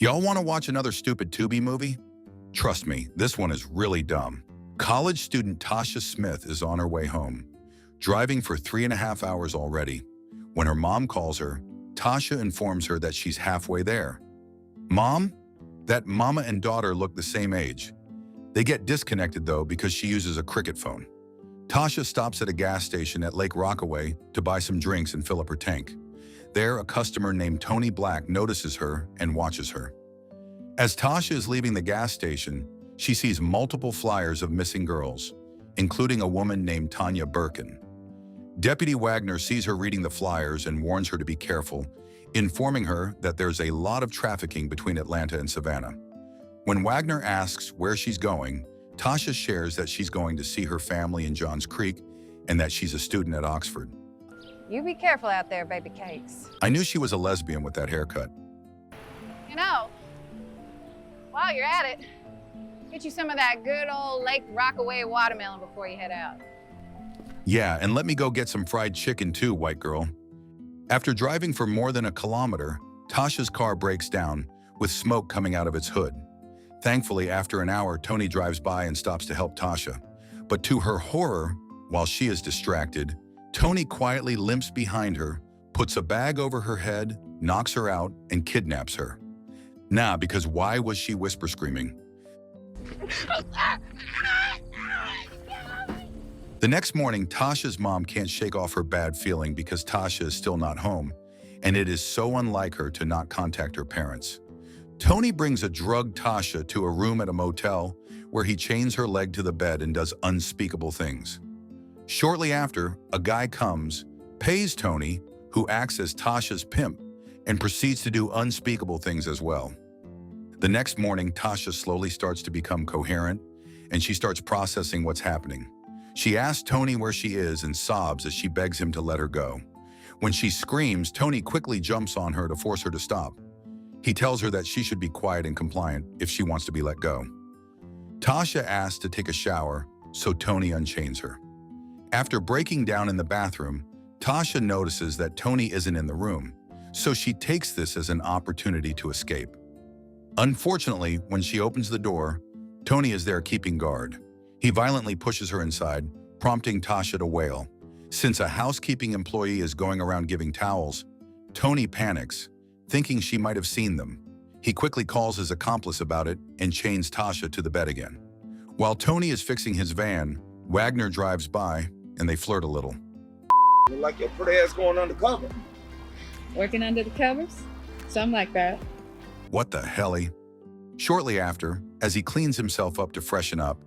Y'all want to watch another stupid Tubi movie? Trust me, this one is really dumb. College student Tasha Smith is on her way home, driving for 3.5 hours already. When her mom calls her, Tasha informs her that she's halfway there. Mom? That mama and daughter look the same age. They get disconnected though because she uses a cricket phone. Tasha stops at a gas station at Lake Rockaway to buy some drinks and fill up her tank. There, a customer named Tony Black notices her and watches her. As Tasha is leaving the gas station, she sees multiple flyers of missing girls, including a woman named Tanya Birkin. Deputy Wagner sees her reading the flyers and warns her to be careful, informing her that there's a lot of trafficking between Atlanta and Savannah. When Wagner asks where she's going, Tasha shares that she's going to see her family in Johns Creek and that she's a student at Oxford. You be careful out there, baby cakes. I knew she was a lesbian with that haircut. You know, while you're at it, get you some of that good old Lake Rockaway watermelon before you head out. Yeah, and let me go get some fried chicken too, white girl. After driving for more than a kilometer, Tasha's car breaks down, with smoke coming out of its hood. Thankfully, after an hour, Tony drives by and stops to help Tasha. But to her horror, while she is distracted, Tony quietly limps behind her, puts a bag over her head, knocks her out, and kidnaps her. Nah, because why was she whisper screaming? The next morning, Tasha's mom can't shake off her bad feeling because Tasha is still not home, and it is so unlike her to not contact her parents. Tony brings a drugged Tasha to a room at a motel where he chains her leg to the bed and does unspeakable things. Shortly after, a guy comes, pays Tony, who acts as Tasha's pimp, and proceeds to do unspeakable things as well. The next morning, Tasha slowly starts to become coherent, and she starts processing what's happening. She asks Tony where she is and sobs as she begs him to let her go. When she screams, Tony quickly jumps on her to force her to stop. He tells her that she should be quiet and compliant if she wants to be let go. Tasha asks to take a shower, so Tony unchains her. After breaking down in the bathroom, Tasha notices that Tony isn't in the room, so she takes this as an opportunity to escape. Unfortunately, when she opens the door, Tony is there keeping guard. He violently pushes her inside, prompting Tasha to wail. Since a housekeeping employee is going around giving towels, Tony panics, thinking she might have seen them. He quickly calls his accomplice about it and chains Tasha to the bed again. While Tony is fixing his van, Wagner drives by and they flirt a little. Look like your pretty ass going undercover. Working under the covers? Something like that. What the helly? Shortly after, as he cleans himself up to freshen up,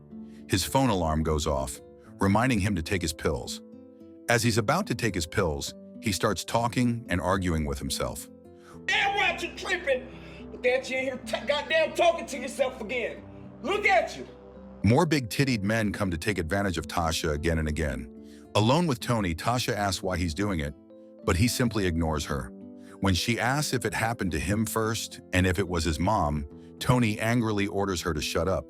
his phone alarm goes off, reminding him to take his pills. As he's about to take his pills, he starts talking and arguing with himself. Damn right you tripping. Look at you in here goddamn talking to yourself again. Look at you. More big-tittied men come to take advantage of Tasha again and again. Alone with Tony, Tasha asks why he's doing it, but he simply ignores her. When she asks if it happened to him first and if it was his mom, Tony angrily orders her to shut up.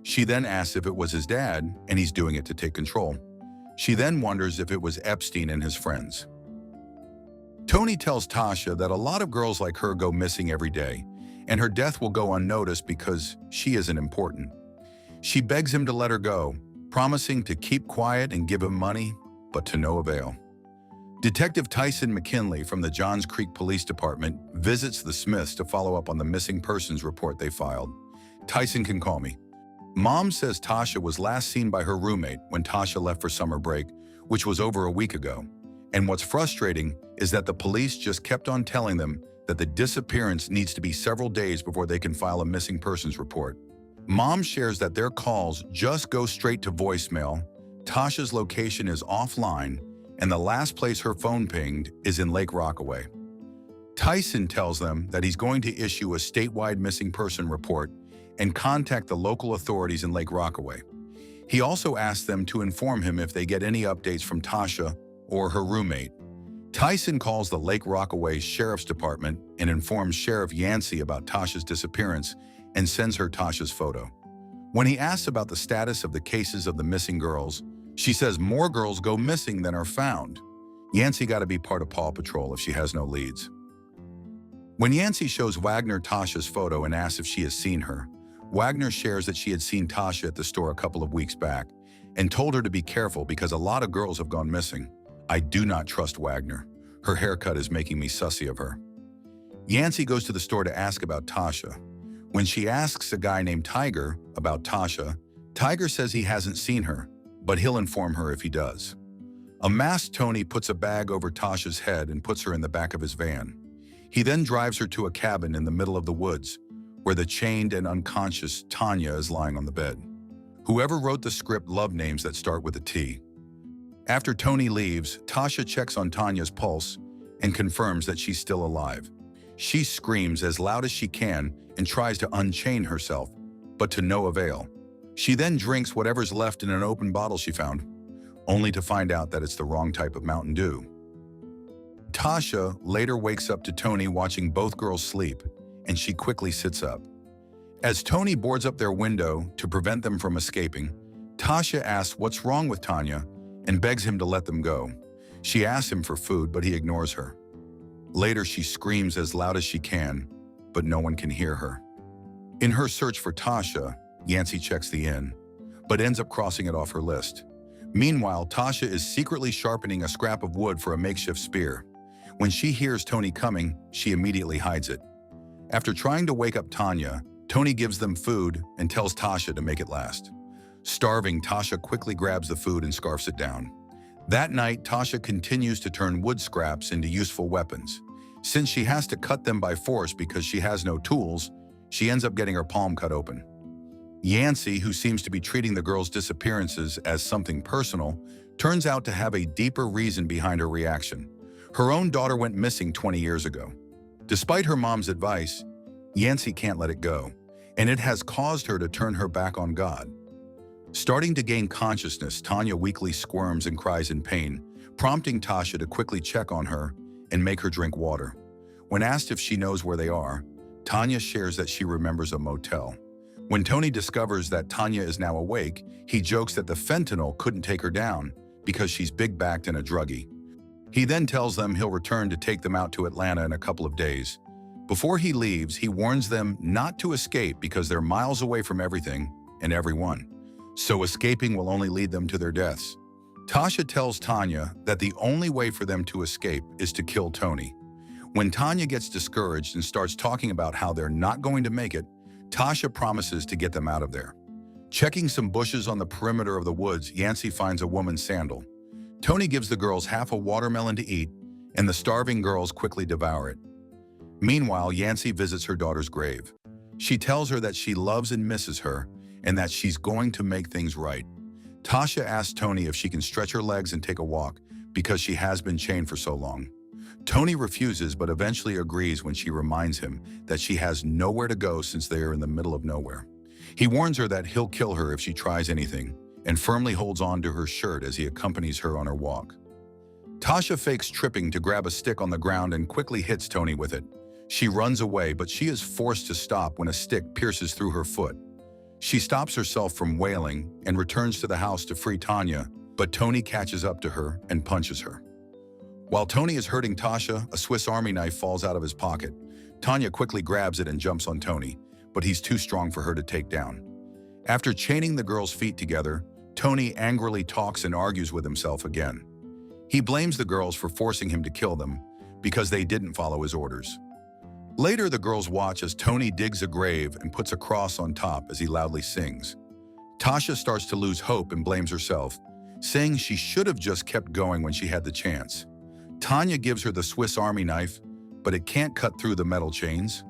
She then asks if it was his dad, and he's doing it to take control. She then wonders if it was Epstein and his friends. Tony tells Tasha that a lot of girls like her go missing every day, and her death will go unnoticed because she isn't important. She begs him to let her go, promising to keep quiet and give him money, but to no avail. Detective Tyson McKinley from the Johns Creek Police Department visits the Smiths to follow up on the missing persons report they filed. Tyson can call me. Mom says Tasha was last seen by her roommate when Tasha left for summer break, which was over a week ago. And what's frustrating is that the police just kept on telling them that the disappearance needs to be several days before they can file a missing persons report. Mom shares that their calls just go straight to voicemail, Tasha's location is offline, and the last place her phone pinged is in Lake Rockaway. Tyson tells them that he's going to issue a statewide missing person report and contact the local authorities in Lake Rockaway. He also asks them to inform him if they get any updates from Tasha or her roommate. Tyson calls the Lake Rockaway Sheriff's Department and informs Sheriff Yancey about Tasha's disappearance and sends her Tasha's photo. When he asks about the status of the cases of the missing girls, she says more girls go missing than are found. Yancey got to be part of Paw Patrol if she has no leads. When Yancey shows Wagner Tasha's photo and asks if she has seen her, Wagner shares that she had seen Tasha at the store a couple of weeks back and told her to be careful because a lot of girls have gone missing. I do not trust Wagner. Her haircut is making me sussy of her. Yancey goes to the store to ask about Tasha. When she asks a guy named Tiger about Tasha, Tiger says he hasn't seen her, but he'll inform her if he does. A masked Tony puts a bag over Tasha's head and puts her in the back of his van. He then drives her to a cabin in the middle of the woods, where the chained and unconscious Tanya is lying on the bed. Whoever wrote the script loved names that start with a T. After Tony leaves, Tasha checks on Tanya's pulse and confirms that she's still alive. She screams as loud as she can and tries to unchain herself, but to no avail. She then drinks whatever's left in an open bottle she found, only to find out that it's the wrong type of Mountain Dew. Tasha later wakes up to Tony watching both girls sleep, and she quickly sits up. As Tony boards up their window to prevent them from escaping, Tasha asks what's wrong with Tanya and begs him to let them go. She asks him for food, but he ignores her. Later, she screams as loud as she can, but no one can hear her. In her search for Tasha, Yancey checks the inn, but ends up crossing it off her list. Meanwhile, Tasha is secretly sharpening a scrap of wood for a makeshift spear. When she hears Tony coming, she immediately hides it. After trying to wake up Tanya, Tony gives them food and tells Tasha to make it last. Starving, Tasha quickly grabs the food and scarfs it down. That night, Tasha continues to turn wood scraps into useful weapons. Since she has to cut them by force because she has no tools, she ends up getting her palm cut open. Yancey, who seems to be treating the girls' disappearances as something personal, turns out to have a deeper reason behind her reaction. Her own daughter went missing 20 years ago. Despite her mom's advice, Yancey can't let it go, and it has caused her to turn her back on God. Starting to gain consciousness, Tanya weakly squirms and cries in pain, prompting Tasha to quickly check on her and make her drink water. When asked if she knows where they are, Tanya shares that she remembers a motel. When Tony discovers that Tanya is now awake, he jokes that the fentanyl couldn't take her down because she's big-backed and a druggie. He then tells them he'll return to take them out to Atlanta in a couple of days. Before he leaves, he warns them not to escape because they're miles away from everything and everyone. So escaping will only lead them to their deaths. Tasha tells Tanya that the only way for them to escape is to kill Tony. When Tanya gets discouraged and starts talking about how they're not going to make it, Tasha promises to get them out of there. Checking some bushes on the perimeter of the woods, Yancey finds a woman's sandal. Tony gives the girls half a watermelon to eat, and the starving girls quickly devour it. Meanwhile, Yancey visits her daughter's grave. She tells her that she loves and misses her, and that she's going to make things right. Tasha asks Tony if she can stretch her legs and take a walk because she has been chained for so long. Tony refuses but eventually agrees when she reminds him that she has nowhere to go since they are in the middle of nowhere. He warns her that he'll kill her if she tries anything and firmly holds on to her shirt as he accompanies her on her walk. Tasha fakes tripping to grab a stick on the ground and quickly hits Tony with it. She runs away, but she is forced to stop when a stick pierces through her foot. She stops herself from wailing and returns to the house to free Tanya, but Tony catches up to her and punches her. While Tony is hurting Tasha, a Swiss Army knife falls out of his pocket. Tanya quickly grabs it and jumps on Tony, but he's too strong for her to take down. After chaining the girls' feet together, Tony angrily talks and argues with himself again. He blames the girls for forcing him to kill them because they didn't follow his orders. Later, the girls watch as Tony digs a grave and puts a cross on top as he loudly sings. Tasha starts to lose hope and blames herself, saying she should have just kept going when she had the chance. Tanya gives her the Swiss Army knife, but it can't cut through the metal chains.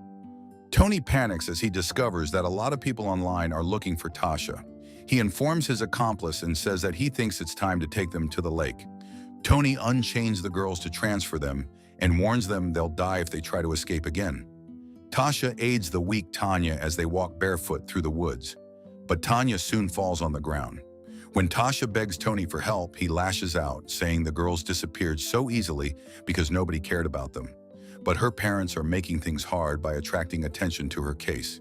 Tony panics as he discovers that a lot of people online are looking for Tasha. He informs his accomplice and says that he thinks it's time to take them to the lake. Tony unchains the girls to transfer them and warns them they'll die if they try to escape again. Tasha aids the weak Tanya as they walk barefoot through the woods, but Tanya soon falls on the ground. When Tasha begs Tony for help, he lashes out, saying the girls disappeared so easily because nobody cared about them. But her parents are making things hard by attracting attention to her case.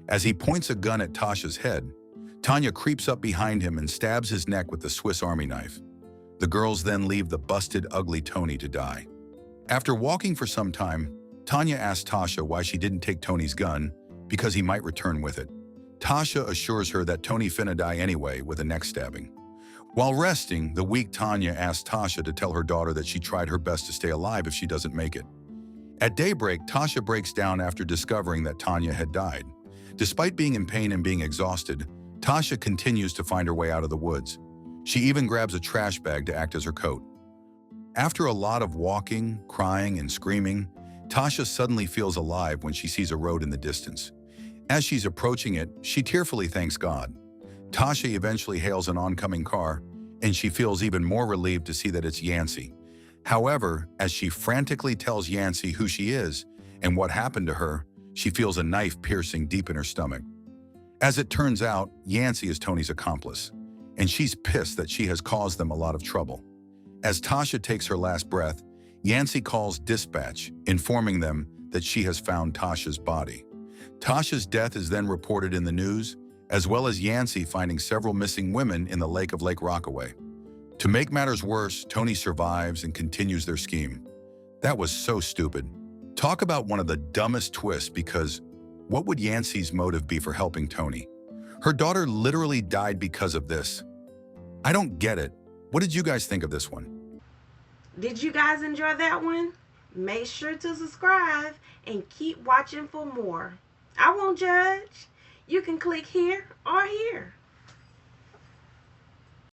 As he points a gun at Tasha's head, Tanya creeps up behind him and stabs his neck with the Swiss Army knife. The girls then leave the busted, ugly Tony to die. After walking for some time, Tanya asks Tasha why she didn't take Tony's gun, because he might return with it. Tasha assures her that Tony finna die anyway with a neck stabbing. While resting, the weak Tanya asks Tasha to tell her daughter that she tried her best to stay alive if she doesn't make it. At daybreak, Tasha breaks down after discovering that Tanya had died. Despite being in pain and being exhausted, Tasha continues to find her way out of the woods. She even grabs a trash bag to act as her coat. After a lot of walking, crying, and screaming, Tasha suddenly feels alive when she sees a road in the distance. As she's approaching it, she tearfully thanks God. Tasha eventually hails an oncoming car, and she feels even more relieved to see that it's Yancey. However, as she frantically tells Yancey who she is and what happened to her, she feels a knife piercing deep in her stomach. As it turns out, Yancey is Tony's accomplice, and she's pissed that she has caused them a lot of trouble. As Tasha takes her last breath, Yancey calls dispatch, informing them that she has found Tasha's body. Tasha's death is then reported in the news, as well as Yancey finding several missing women in the lake of Lake Rockaway. To make matters worse, Tony survives and continues their scheme. That was so stupid. Talk about one of the dumbest twists, because what would Yancey's motive be for helping Tony? Her daughter literally died because of this. I don't get it. What did you guys think of this one? Did you guys enjoy that one? Make sure to subscribe and keep watching for more. I won't judge. You can click here or here.